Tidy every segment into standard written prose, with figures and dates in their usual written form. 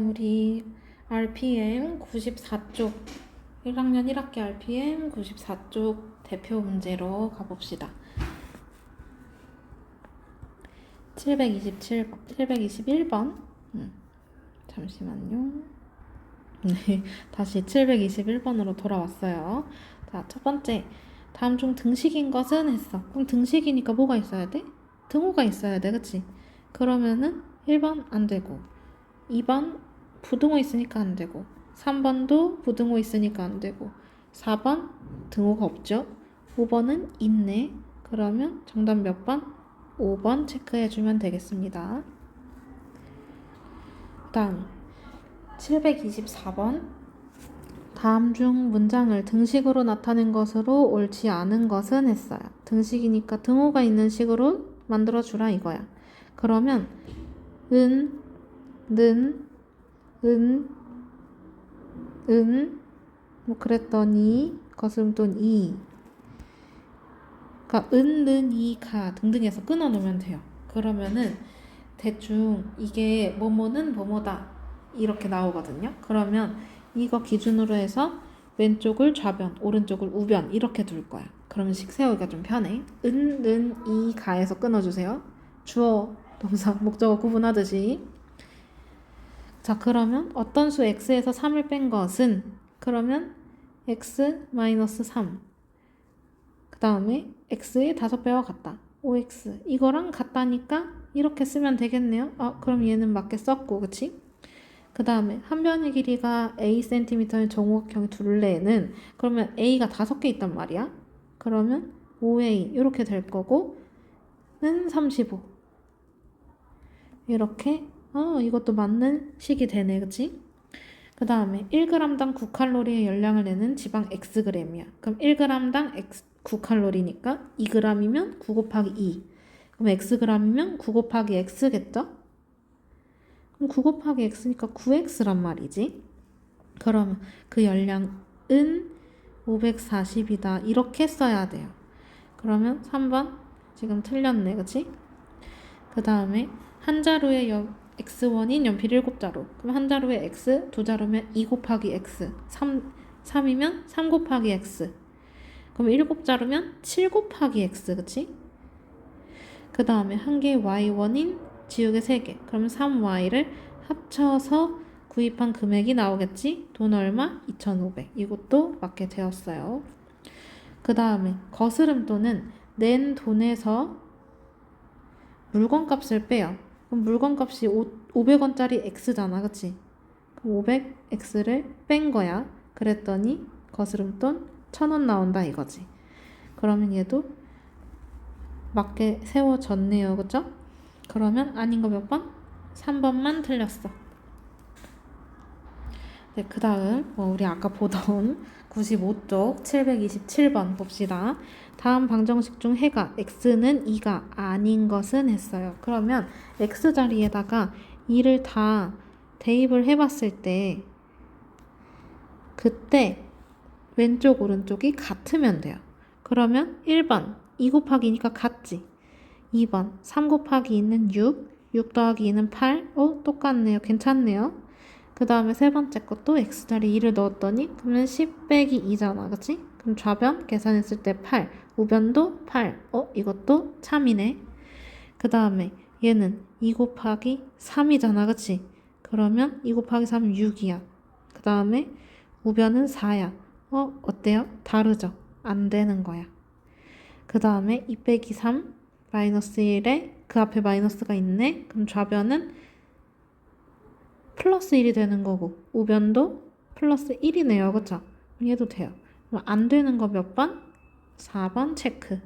우리 RPM 94쪽 1학년 1학기 RPM 94쪽 대표 문제로 가봅시다. 721번 잠시만요. 네, 다시 721번으로 돌아왔어요. 자, 첫 번째, 다음 중 등식인 것은 했어. 그럼 등식이니까 뭐가 있어야 돼? 등호가 있어야 돼, 그치? 그러면은 1번 안 되고, 2번 부등호 있으니까 안 되고, 3번도 부등호 있으니까 안 되고, 4번 등호가 없죠? 5번은 있네. 그러면 정답 몇 번? 5번 체크해주면 되겠습니다. 다음 724번, 다음 중 문장을 등식으로 나타낸 것으로 옳지 않은 것은 했어요. 등식이니까 등호가 있는 식으로 만들어주라 이거야. 그러면 은, 는, 뭐 그랬더니 거스름돈 이, 그러니까 은, 는, 이, 가 등등해서 끊어놓으면 돼요. 그러면은 대충 이게 뭐뭐는 뭐뭐다 이렇게 나오거든요. 그러면 이거 기준으로 해서 왼쪽을 좌변, 오른쪽을 우변 이렇게 둘 거야. 그러면 식 세우기가 좀 편해. 은, 는, 이, 가에서 끊어주세요. 주어, 동사, 목적어 구분하듯이. 자, 그러면 어떤 수 x에서 3을 뺀 것은, 그러면 x-3, 그 다음에 x의 5배와 같다. 5x 이거랑 같다니까 이렇게 쓰면 되겠네요. 그럼 얘는 맞게 썼고, 그치? 그 다음에 한 변의 길이가 a cm의 정옥형의 둘레는, 그러면 a가 5개 있단 말이야. 그러면 5a 이렇게 될 거고, 는 35 이렇게. 이것도 맞는 식이 되네, 그치? 그 다음에 1g당 9칼로리의 열량을 내는 지방 xg이야. 그럼 1g당 9칼로리니까 2g이면 9 곱하기 2. 그럼 xg이면 9 곱하기 x겠죠? 그럼 9 곱하기 x니까 9x란 말이지. 그러면 그 열량은 540이다. 이렇게 써야 돼요. 그러면 3번 지금 틀렸네, 그치? 그 다음에 한 자루의 x1인 연필 7자루. 그럼 한 자루에 x, 두 자루면 2 곱하기 x. 3이면 3 곱하기 x. 그럼 7자루면 7 곱하기 x, 그치? 그 다음에 한 개의 y1인 지우개 3개. 그러면 3y를 합쳐서 구입한 금액이 나오겠지? 돈 얼마? 2,500. 이것도 맞게 되었어요. 그 다음에 거스름돈은 낸 돈에서 물건값을 빼요. 그럼 물건값이 500원짜리 x잖아, 그치? 그럼 500x를 뺀 거야. 그랬더니 거스름돈 1,000원 나온다 이거지. 그러면 얘도 맞게 세워졌네요, 그죠? 그러면 아닌 거 몇 번? 3번만 틀렸어. 네, 그 다음 우리 아까 보던 95쪽 727번 봅시다. 다음 방정식 중 해가 x는 2가 아닌 것은 했어요. 그러면 x 자리에다가 2를 다 대입을 해봤을 때 그때 왼쪽 오른쪽이 같으면 돼요. 그러면 1번 2 곱하기 2니까 같지. 2번 3 곱하기 2는 6 더하기 2는 8. 똑같네요. 괜찮네요. 그 다음에 세 번째 것도 x자리 2를 넣었더니 그러면 10 빼기 2잖아, 그치? 그럼 좌변 계산했을 때 8, 우변도 8. 이것도 참이네. 그 다음에 얘는 2 곱하기 3이잖아, 그치? 그러면 2 곱하기 3은 6이야. 그 다음에 우변은 4야. 어때요? 다르죠? 안 되는 거야. 그 다음에 2 빼기 3 마이너스 1에 그 앞에 마이너스가 있네. 그럼 좌변은 플러스 1이 되는 거고 우변도 플러스 1이네요. 그쵸? 얘도 돼요. 그럼 안 되는 거 몇 번? 4번 체크.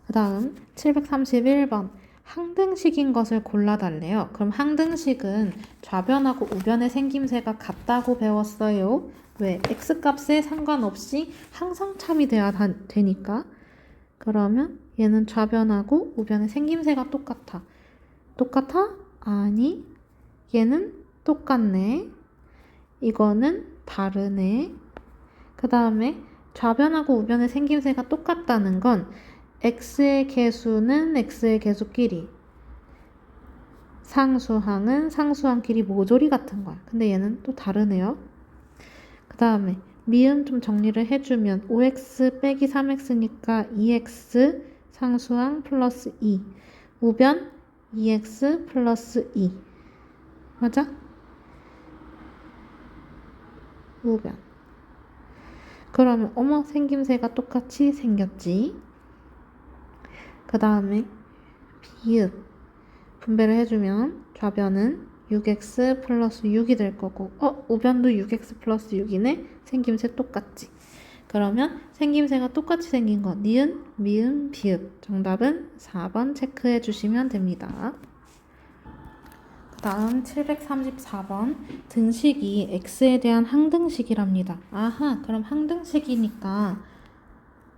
그 다음 731번 항등식인 것을 골라달래요. 그럼 항등식은 좌변하고 우변의 생김새가 같다고 배웠어요. 왜? x값에 상관없이 항상 참이 돼야 되니까. 그러면 얘는 좌변하고 우변의 생김새가 똑같아. 똑같아? 아니, 얘는 똑같네. 이거는 다르네. 그 다음에 좌변하고 우변의 생김새가 똑같다는 건 x의 개수는 x의 개수끼리 상수항은 상수항끼리 모조리 같은 거야. 근데 얘는 또 다르네요. 그 다음에 미음 좀 정리를 해주면 5x 빼기 3x니까 2x 상수항 플러스 2. 우변 2x 플러스 2. 맞아? 우변. 그러면 어머 생김새가 똑같이 생겼지. 그 다음에 비읍 분배를 해주면 좌변은 6x 플러스 6이 될 거고 우변도 6x 플러스 6이네. 생김새 똑같지. 그러면 생김새가 똑같이 생긴 거 니은, 미음, 비읍 정답은 4번 체크해 주시면 됩니다. 그 다음 734번 등식이 x에 대한 항등식이랍니다. 아하, 그럼 항등식이니까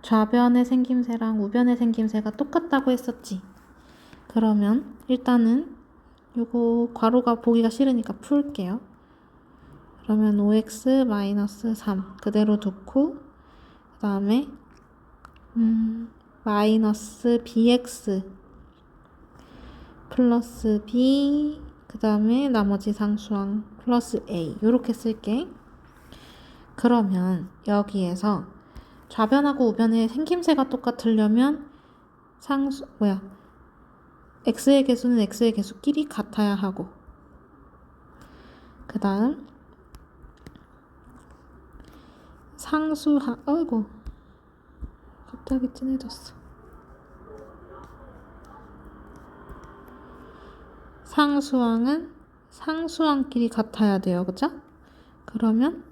좌변의 생김새랑 우변의 생김새가 똑같다고 했었지. 그러면 일단은 요거 괄호가 보기가 싫으니까 풀게요. 그러면 5x 마이너스 3 그대로 두고 그 다음에 마이너스 bx 플러스 b 그 다음에 나머지 상수항 플러스 a 요렇게 쓸게. 그러면 여기에서 좌변하고 우변의 생김새가 똑같으려면 x의 개수는 x의 개수끼리 같아야 하고 그 다음 상수항 어이구 갑자기 진해졌어. 상수항은 상수항끼리 같아야 돼요. 그죠? 그러면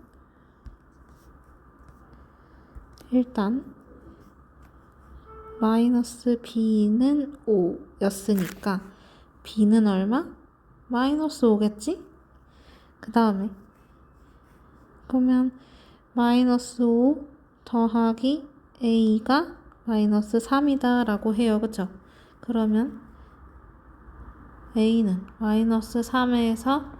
일단 마이너스 b는 5였으니까 b는 얼마? 마이너스 5겠지? 그 다음에 그러면 마이너스 5 더하기 a가 마이너스 3이다 라고 해요. 그쵸? 그러면 a는 마이너스 3에서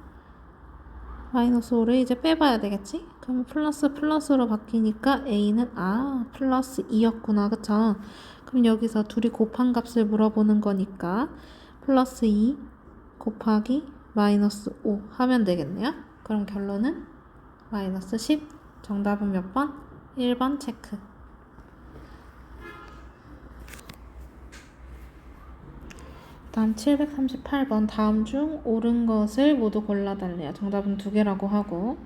마이너스 5를 이제 빼봐야 되겠지? 그러면 플러스로 바뀌니까 a는 플러스 2였구나. 그쵸? 그럼 여기서 둘이 곱한 값을 물어보는 거니까 플러스 2 곱하기 마이너스 5 하면 되겠네요. 그럼 결론은 마이너스 10. 정답은 몇 번? 1번 체크. 다음 738번 다음 중 옳은 것을 모두 골라달래요. 정답은 2개라고 하고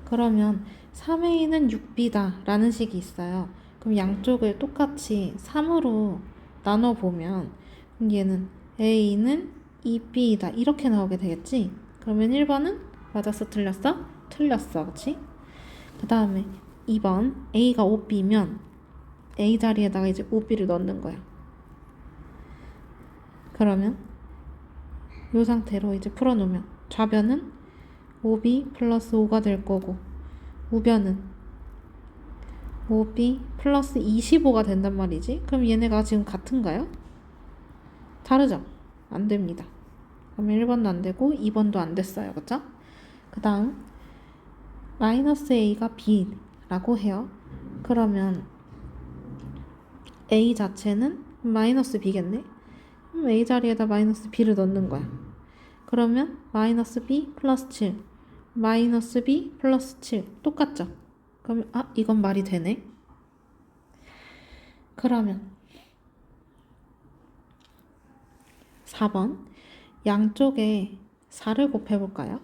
그러면 3a는 6b다 라는 식이 있어요. 그럼 양쪽을 똑같이 3으로 나눠보면 그럼 얘는 a는 2b이다 이렇게 나오게 되겠지? 그러면 1번은 맞았어 틀렸어? 틀렸어. 그치? 그 다음에 2번 a가 5b면 a 자리에다가 이제 5b를 넣는 거야. 그러면 이 상태로 이제 풀어놓으면 좌변은 5b 플러스 5가 될 거고 우변은 5b 플러스 25가 된단 말이지. 그럼 얘네가 지금 같은가요? 다르죠? 안 됩니다. 그러면 1번도 안 되고 2번도 안 됐어요. 그쵸? 그 다음 마이너스 a가 b라고 해요. 그러면 a 자체는 마이너스 b겠네? 그럼 a 자리에다 마이너스 b를 넣는 거야. 그러면 마이너스 b 플러스 7 마이너스 b 플러스 7 똑같죠? 그러면 이건 말이 되네. 그러면 4번 양쪽에 4를 곱해볼까요?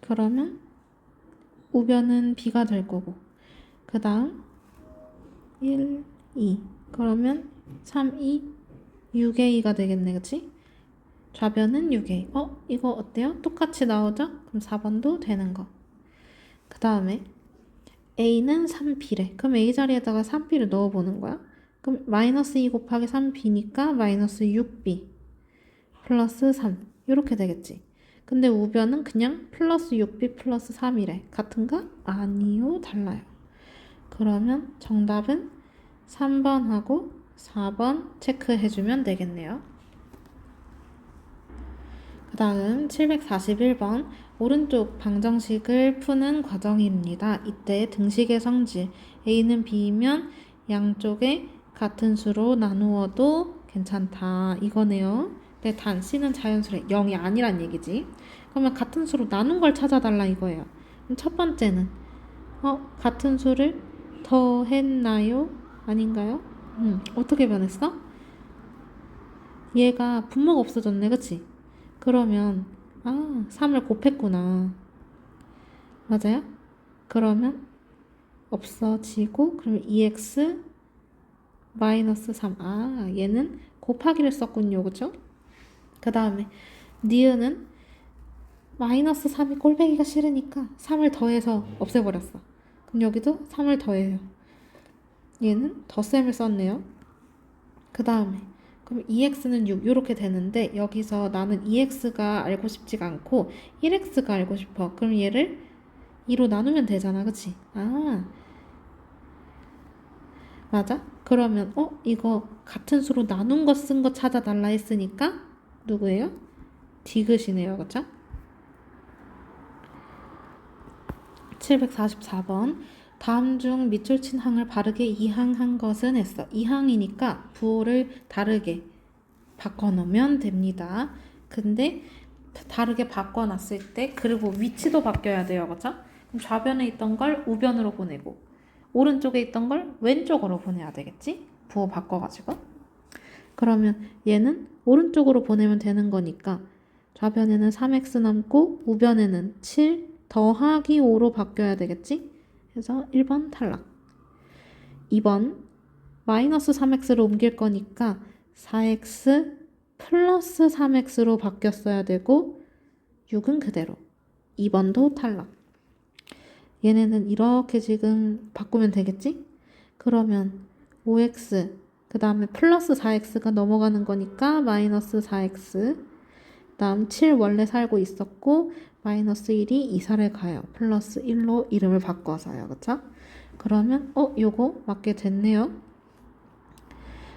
그러면 우변은 b가 될 거고 그 다음 1, 2 그러면 3, 2, 6a가 되겠네. 그치? 좌변은 6a 이거 어때요? 똑같이 나오죠? 그럼 4번도 되는 거. 그 다음에 a는 3b래. 그럼 a 자리에다가 3b를 넣어보는 거야. 그럼 마이너스 2 곱하기 3b니까 마이너스 6b 플러스 3 이렇게 되겠지. 근데 우변은 그냥 플러스 6b 플러스 3이래. 같은가? 아니요, 달라요. 그러면 정답은 3번하고 4번 체크해주면 되겠네요. 그 다음 741번 오른쪽 방정식을 푸는 과정입니다. 이때 등식의 성질 A는 B이면 양쪽에 같은 수로 나누어도 괜찮다 이거네요. 근데 단 C는 자연수래 0이 아니란 얘기지. 그러면 같은 수로 나눈 걸 찾아달라 이거예요. 그럼 첫 번째는 같은 수를 더했나요? 아닌가요? 어떻게 변했어? 얘가 분모가 없어졌네, 그치? 그러면 3을 곱했구나. 맞아요? 그러면 없어지고 그러면 2x 마이너스 3. 얘는 곱하기를 썼군요, 그쵸? 그 다음에 니은은 마이너스 3이 꼴배기가 싫으니까 3을 더해서 없애버렸어. 그럼 여기도 3을 더해요. 얘는 덧셈을 썼네요. 그 다음에 그럼 2x는 6 이렇게 되는데 여기서 나는 2x가 알고 싶지가 않고 1x가 알고 싶어. 그럼 얘를 2로 나누면 되잖아, 그치? 맞아? 그러면 이거 같은 수로 나눈 거 쓴 거 찾아달라 했으니까 누구예요? 디귿이네요, 그쵸? 744번 다음 중 밑줄 친 항을 바르게 이항한 것은 했어. 이항이니까 부호를 다르게 바꿔놓으면 됩니다. 근데 다르게 바꿔놨을 때 그리고 위치도 바뀌어야 돼요, 그쵸? 그럼 좌변에 있던 걸 우변으로 보내고 오른쪽에 있던 걸 왼쪽으로 보내야 되겠지? 부호 바꿔가지고. 그러면 얘는 오른쪽으로 보내면 되는 거니까 좌변에는 3x 남고 우변에는 7 더하기 5로 바뀌어야 되겠지? 그래서 1번 탈락. 2번 마이너스 3x를 옮길 거니까 4x 플러스 3x로 바뀌었어야 되고 6은 그대로. 2번도 탈락. 얘네는 이렇게 지금 바꾸면 되겠지? 그러면 5x 그 다음에 플러스 4x가 넘어가는 거니까 마이너스 4x 다음 7 원래 살고 있었고 마이너스 1이 이사를 가요. 플러스 1로 이름을 바꿔서요. 그쵸? 그러면 요거 맞게 됐네요.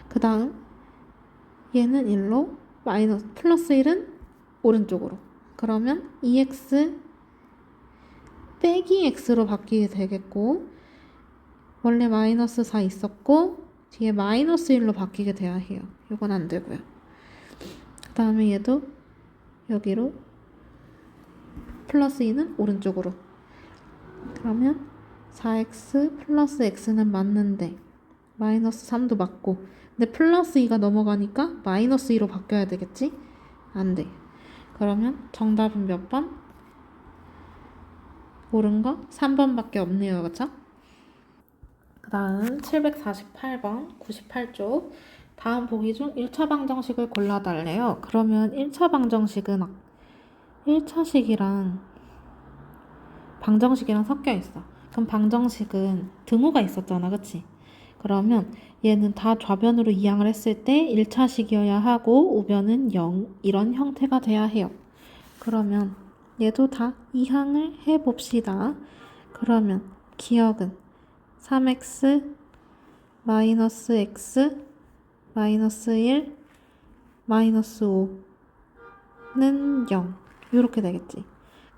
그 다음 얘는 1로 마이너스 플러스 1은 오른쪽으로. 그러면 2x 빼기 x로 바뀌게 되겠고 원래 마이너스 4 있었고 뒤에 마이너스 1로 바뀌게 돼야 해요. 이건 안 되고요. 그 다음에 얘도 여기로 플러스 2는 오른쪽으로. 그러면 4x 플러스 x는 맞는데 마이너스 3도 맞고 근데 플러스 2가 넘어가니까 마이너스 2로 바뀌어야 되겠지? 안 돼. 그러면 정답은 몇 번? 옳은 거 3번밖에 없네요. 그쵸? 그 다음 748번 98쪽 다음 보기 중 1차 방정식을 골라달래요. 그러면 1차 방정식은 1차식이랑 방정식이랑 섞여 있어. 그럼 방정식은 등호가 있었잖아, 그치? 그러면 얘는 다 좌변으로 이항을 했을 때 1차식이어야 하고 우변은 0 이런 형태가 돼야 해요. 그러면 얘도 다 이항을 해봅시다. 그러면 기억은 3x 마이너스 x 마이너스 1 마이너스 5는 0 이렇게 되겠지.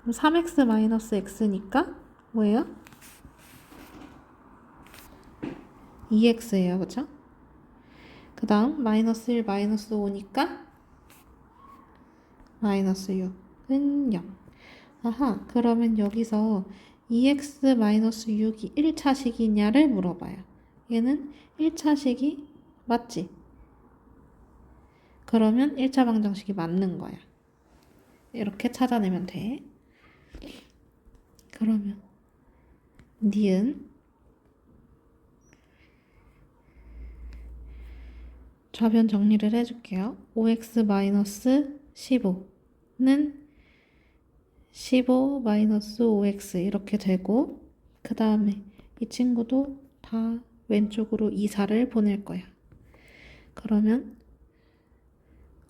그럼 3x 마이너스 x니까 뭐예요? 2x예요. 그쵸? 그 다음 마이너스 1 마이너스 5니까 마이너스 6은 0. 그러면 여기서 2x 마이너스 6이 1차식이냐를 물어봐요. 얘는 1차식이 맞지? 그러면 1차 방정식이 맞는 거야. 이렇게 찾아내면 돼. 그러면 니은 좌변 정리를 해줄게요. 5x 마이너스 15는 15 마이너스 5x 이렇게 되고 그 다음에 이 친구도 다 왼쪽으로 이사를 보낼 거야. 그러면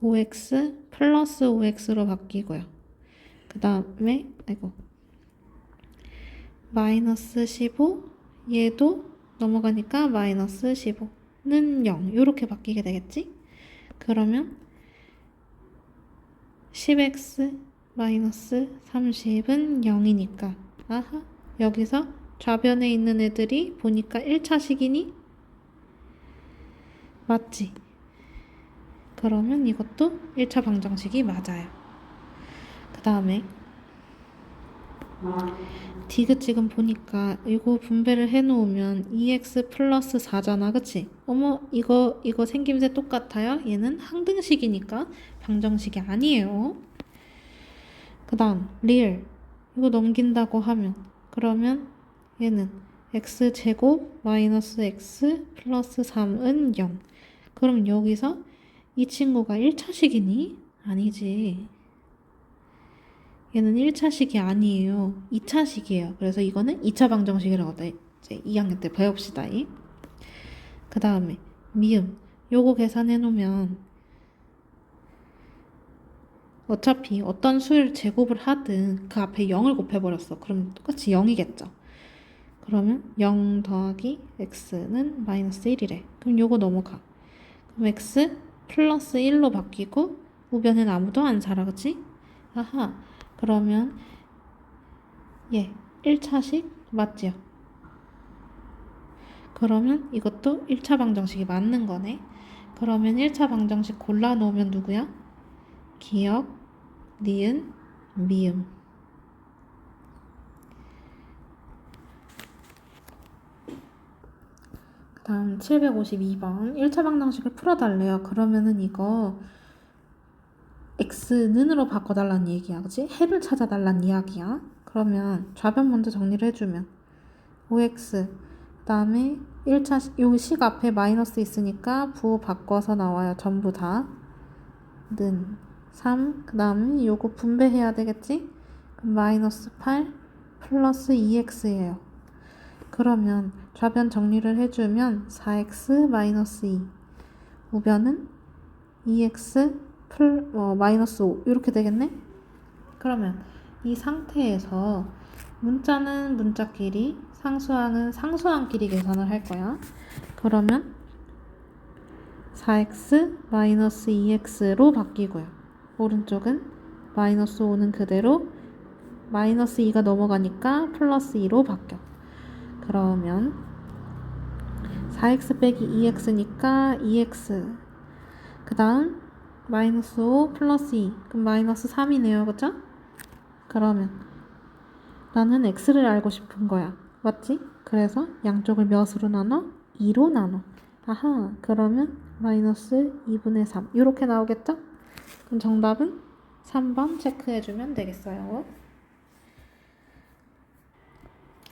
5x 플러스 5x로 바뀌고요. 그 다음에 마이너스 15 얘도 넘어가니까 마이너스 15는 0 이렇게 바뀌게 되겠지? 그러면 10x 마이너스 30은 0이니까 여기서 좌변에 있는 애들이 보니까 1차식이니? 맞지? 그러면 이것도 1차 방정식이 맞아요. 그 다음에 디귿 지금 보니까 이거 분배를 해놓으면 2x 플러스 4잖아, 그치? 어머, 이거 생김새 똑같아요? 얘는 항등식이니까 방정식이 아니에요. 그 다음 리을 이거 넘긴다고 하면 그러면 얘는 x제곱 마이너스 x 플러스 3은 0. 그럼 여기서 이 친구가 1차식이니? 아니지. 얘는 1차식이 아니에요. 2차식이에요. 그래서 이거는 2차 방정식이라고 이제 2학년 때 배웁시다. 그 다음에 미음 요거 계산해 놓으면 어차피 어떤 수를 제곱을 하든 그 앞에 0을 곱해버렸어. 그럼 똑같이 0이겠죠. 그러면 0 더하기 x는 마이너스 1이래. 그럼 요거 넘어가. 그럼 x 플러스 1로 바뀌고 우변은 아무도 안 살아, 그치? 아하. 그러면 예, 1차식 맞지요? 그러면 이것도 1차 방정식이 맞는 거네. 그러면 1차 방정식 골라 놓으면 누구야? 기역, 니은, 미음. 그 다음 752번 1차 방정식을 풀어달래요. 그러면은 이거 x는으로 바꿔달라는 얘기야. 그치? 해를 찾아달라는 이야기야. 그러면 좌변 먼저 정리를 해주면 5x 그 다음에 1차 여기 식 앞에 마이너스 있으니까 부호 바꿔서 나와요. 전부 다 는 3, 그 다음에 요거 분배해야 되겠지? 그럼 마이너스 8 플러스 2x예요. 그러면 좌변 정리를 해주면 4x 마이너스 2 우변은 2x 마이너스 5 이렇게 되겠네? 그러면 이 상태에서 문자는 문자끼리 상수항은 상수항끼리 계산을 할 거야. 그러면 4x 마이너스 2x로 바뀌고요. 오른쪽은 마이너스 5는 그대로 마이너스 2가 넘어가니까 플러스 2로 바뀌어. 그러면 4x 빼기 2x니까 2x 그 다음 마이너스 5 플러스 2 그럼 마이너스 3이네요. 그쵸? 그러면 나는 x를 알고 싶은 거야. 맞지? 그래서 양쪽을 몇으로 나눠? 2로 나눠. 아하, 그러면 마이너스 2분의 3 이렇게 나오겠죠? 그럼 정답은 3번 체크해주면 되겠어요.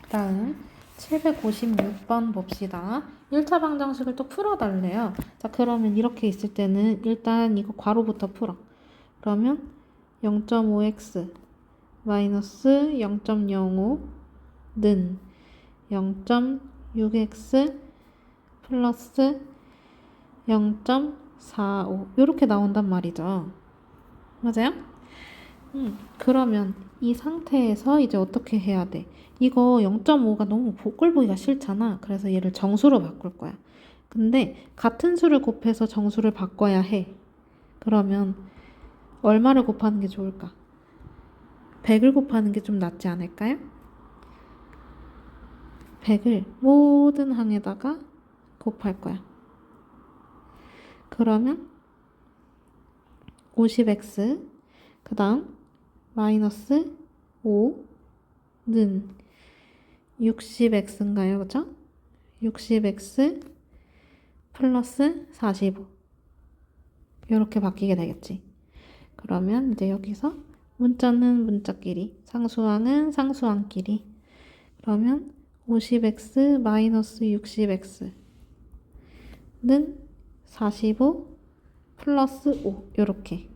다음 756번 봅시다. 1차 방정식을 또 풀어달래요. 자, 그러면 이렇게 있을 때는 일단 이거 괄호부터 풀어. 그러면 0.5x 마이너스 0.05는 0.6x 플러스 0.45 이렇게 나온단 말이죠. 맞아요? 그러면 이 상태에서 이제 어떻게 해야 돼? 이거 0.5가 너무 꼴 보기가 싫잖아. 그래서 얘를 정수로 바꿀 거야. 근데 같은 수를 곱해서 정수를 바꿔야 해. 그러면 얼마를 곱하는 게 좋을까? 100을 곱하는 게 좀 낫지 않을까요? 100을 모든 항에다가 곱할 거야. 그러면 50x 그 다음 마이너스 5는 60x인가요? 그죠? 60x 플러스 45 이렇게 바뀌게 되겠지. 그러면 이제 여기서 문자는 문자끼리 상수항은 상수항끼리 그러면 50x 마이너스 60x는 45 플러스 5 이렇게.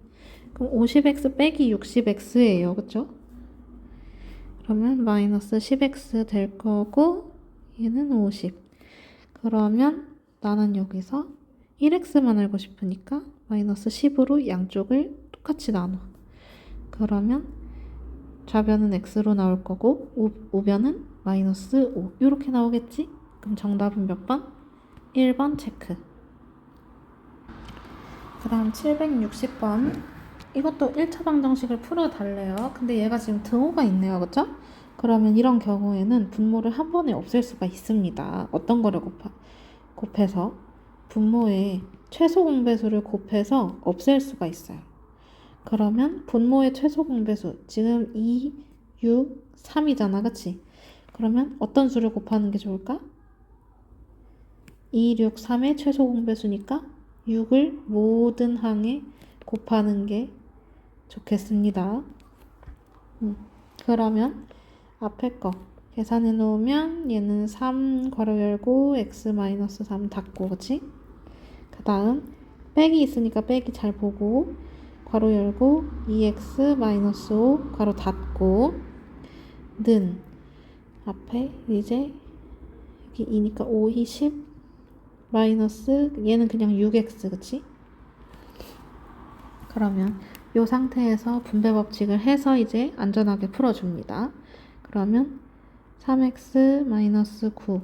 그럼 50x 빼기 60x예요. 그쵸? 그러면 마이너스 10x 될 거고 얘는 50. 그러면 나는 여기서 1x만 알고 싶으니까 마이너스 10으로 양쪽을 똑같이 나눠. 그러면 좌변은 x로 나올 거고 우변은 마이너스 5 이렇게 나오겠지? 그럼 정답은 몇 번? 1번 체크. 그 다음 760번 이것도 1차 방정식을 풀어달래요. 근데 얘가 지금 등호가 있네요. 그쵸? 그러면 이런 경우에는 분모를 한 번에 없앨 수가 있습니다. 어떤 거를 곱해서 분모에 최소 공배수를 곱해서 없앨 수가 있어요. 그러면 분모의 최소 공배수, 지금 2, 6, 3이잖아, 그치? 그러면 어떤 수를 곱하는 게 좋을까? 2, 6, 3의 최소 공배수니까 6을 모든 항에 곱하는 게 좋겠습니다. 그러면 앞에 거 계산해 놓으면 얘는 3 괄호 열고 x-3 닫고, 그치? 그 다음 빼기 있으니까 빼기 잘 보고 괄호 열고 2x-5 괄호 닫고 는 앞에 이제 여기 2니까 5, 10 마이너스 얘는 그냥 6x, 그치? 그러면 이 상태에서 분배 법칙을 해서 이제 안전하게 풀어줍니다. 그러면 3x 마이너스 9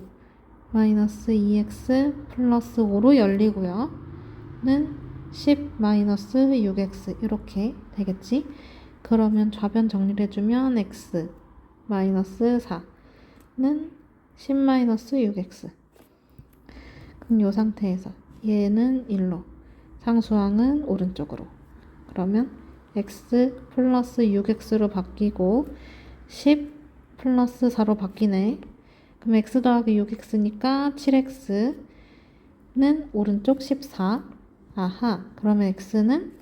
마이너스 2x 플러스 5로 열리고요. 는 10 마이너스 6x 이렇게 되겠지? 그러면 좌변 정리를 해주면 x 마이너스 4는 10 마이너스 6x. 그럼 이 상태에서 얘는 1로 상수항은 오른쪽으로. 그러면 x 플러스 6x로 바뀌고 10 플러스 4로 바뀌네. 그럼 x 더하기 6x니까 7x는 오른쪽 14. 아하, 그러면 x는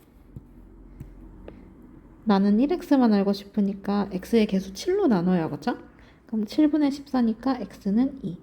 나는 1x만 알고 싶으니까 x의 개수 7로 나눠야겠죠? 그럼 7분의 14니까 x는 2.